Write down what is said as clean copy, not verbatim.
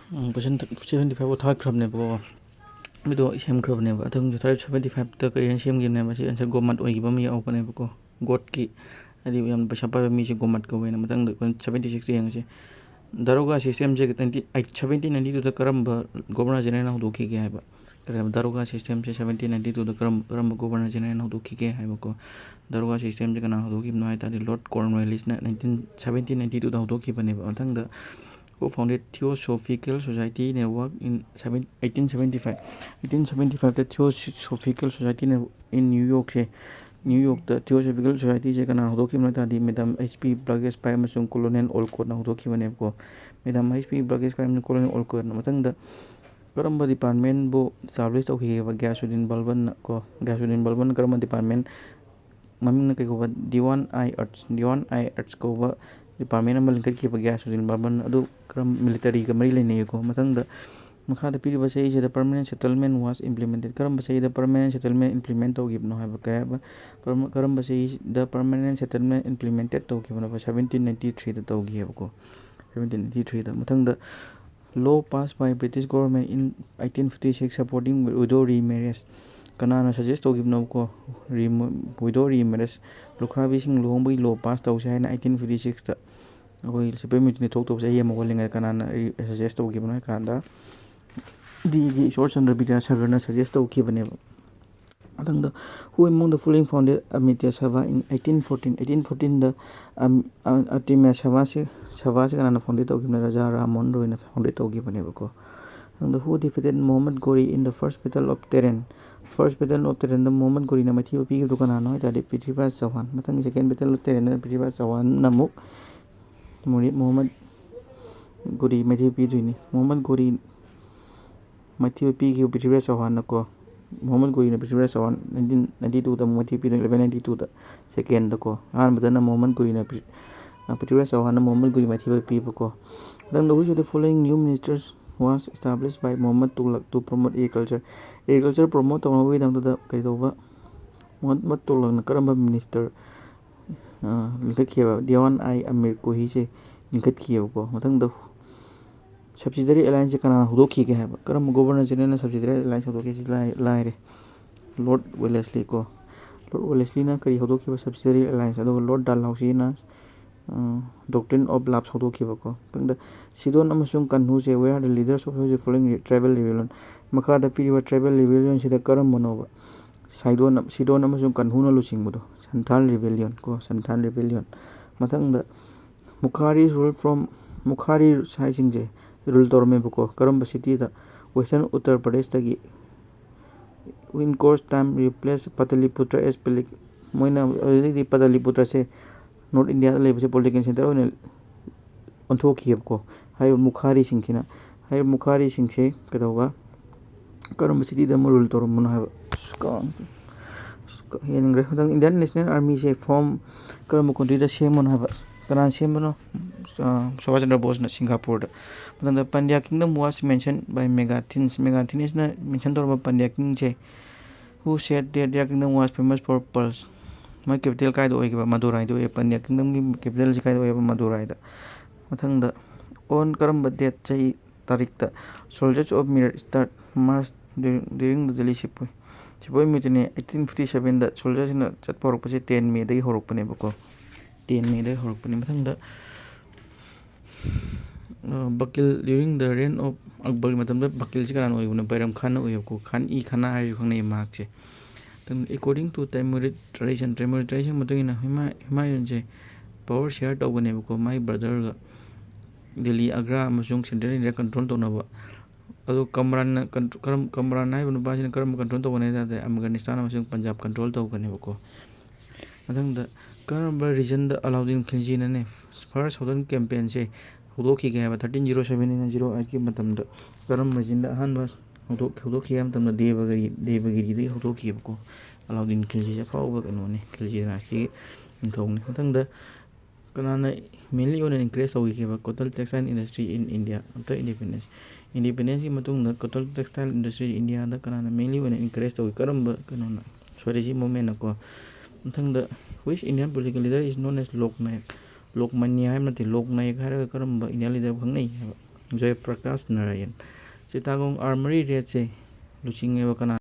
Question 75 थाखरबनेबो मिदो सेमखरबनेबो Athang 75 त करियन सेमगिने मसी answer Gomat ओइगिबा मी यावबनेबको गोट की अदि याम पैसा पाबा मीसे गोमत कवेना मतंग 76 यंगसे दारोगा सिस्टम से 1792 दा करम गवर्नर जनरल हौदोखी के हाइबा दारोगा सिस्टम से 1792 दा करम गवर्नर जनरल हौदोखी के हाइबको दारोगा सिस्टम से कना हौदोखिबनो हाइतादि लॉर्ड कॉर्नवालिस ना 1792 दा हौदोखिबनेबा Matang who founded Theosophical Society Network in 1875. 1875 the Theosophical Society in New York से New York the Theosophical Society से कना हौदोखिबनो तादि मैडम 𝗵𝗶𝘀𝗁𝘁 अमसुंग कोलोनेल ओल्कोट ना हौदोखिबनेबको मैडम 𝗵𝗶𝘀𝗁𝘁 कोलोनेल ओल्कोट ना मतंग करम डिपार्टमेंट बो एस्टैब्लिश तौखिबा गियासुद्दीन बलबन को गियासुद्दीन बलबन करम डिपार्टमेंट ममिंग कई को दीवान आई आर्ट्स को डिपार्टमेंट अमल लिंखट गियासुद्दीन बलबन अदु करम मिलिटरी का मरी लेने को मतंग मखा द पीरिबा से the permanent settlement was implemented करम से द परमानेंट सेटलमेंट इम्प्लीमेंट तौगिबनो हाइबा करम से द परमानेंट सेटलमेंट इम्प्लीमेंटेड तौगिबनो 1793 द तौगिबको 1793 द मतंग law passed by British government in 1856 supporting widow remarriage kanana suggest togibno ko widow remarriage lukhrabi sing lohongbai law pass tawse haina 1856 ta koi supreme court ni thok to se yema golinga kanana suggest togibno kanda di Ishwar Chandra Vidyasagar na suggest togibane atang the who among the following founded Amitya Sabha in 1814 the Amitya Sabha se kanana founded togibna Raja Ramon Roy na founded togibane ko and the who defeated Muhammad Ghori in the first battle of Tehran the Muhammad Ghori na mathi pi du kanana ita de 𝗵𝗶𝘀𝗁 Chauhan matang second battle of Tehran na 𝗵𝗶𝘀𝗁 Chauhan namuk Muhammad Ghori mathi pi duini Muhammad Ghori mathi pi ki 𝗵𝗶𝘀𝗁 Chauhan na ko Muhammad Ghori na 𝗵𝗶𝘀𝗁 Chauhan 1992 da mathi pi 1192 da second da ko han badana Muhammad Ghori na 𝗵𝗶𝘀𝗁 Chauhan na Muhammad Ghori mathi pi ko then the which of the following new ministers was established by Muhammad Tughlaq to promote agriculture promote tawnawi dam da kaidoba Muhammad Tughlaq na karamba minister लिखिएबा दीवान आई अमीर कोही से लिखत किएबको मतंग द सब्सिडियरी अलायंस कना हौदोखि के हाइबा करम गवर्नर जनरल सब्सिडियरी अलायंस हौदोखि लाइरे लॉर्ड वेलेस्ली ना करी हौदोखिबा सब्सिडियरी अलायंस अदो लॉर्ड डालहौसी ना doctrine of lapse हौदोखिबको तंग सिदोन अमसुंग कन्हु से we are the leaders of the following tribal rebellion मखा द पीरिबा ट्राइबल रिबेलियन से द करम बनोबा सिदोन अमसुंग कन्हु ना लुसिंगबदो संथाल रिबेलियन मथंग द मुखारी साइसिंग जे रूल तोरमेबको करम सिटी द वेस्टर्न उत्तर प्रदेश तगी in course time replace Pataliputra as मोइना अलरेडी Pataliputra से नॉर्थ इंडिया लेबसे पॉलिटिकल सेंटर ओने ओंथोखियबको हाय मुखारी सिंखिना हाय मुखारी सिंसे कदौबा करम सिटी द रूल तोरमन हाय हेनग्रे इंडियन नेशनल आर्मी से फॉर्म करम कंट्री द सेमन हाय कनान सेमनो सुभाष चंद्र बोस ना सिंगापुर द Pandya kingdom was mention by Megasthenes ना मेंशन तोरबा पंड्या किंग से who said that their kingdom was famous for pearls my capital kai do oiba madurai do Pandya kingdom की कैपिटल से kai do oiba madurai da mathang da on karam date chai tarik da soldiers of mirror start march during the Delhi Sepoy mutiny 1857 da soldiers na chat porok pa 10 May dai horok pa ne bako 10 May dai horok pa ne mathang da Bakil during the reign of Akbar matam da Bakil ji karan oibuna Bairam Khan na oibko Khan ai khang mark che then according to Timurid tradition matungina Humayun je power share tawbane bako my brother ga Delhi Agra amasung Central India control tonaba ado Kamran ai bunu basin karam control tawbane da Afghanistan amasung Punjab control tawbane bako mathang da karam region da Alauddin Khilji na ne first southern campaign se हौदोखि के 1307 के मतम the करम मजिन the अहन बस हौदोखि हम तम देवगिरी दे हौदोखिबको अलाउद्दीन खिलजी से फाउबा कनोने खिलजी राष्ट्रीय इंथोंने मतंग द कनाना मेनली ओन इंक्रेज होगी के cotton textile industry in India after independence की मतुंग द कोटल टेक्सटाइल इंडस्ट्री इंडिया द कनाना मेनली ओन इंक्रेज होगी करम कनोना स्वदेशी मूवमेंट को मतंग द which Indian political leader is known as Loknayak Lokmanya है मतलब लोकनायक है करम इंडिया लीडर खंगनै ꯖꯌꯄ꯭ꯔꯀꯥꯁ ꯅꯥꯔꯥꯌꯟ ꯆꯤꯇꯥꯒꯣꯡ ꫰ꯃꯔꯤ ꯔꯦꯠꯁꯦ ꯂꯨꯆꯤꯡꯉꯦꯕ ꯀꯅꯥ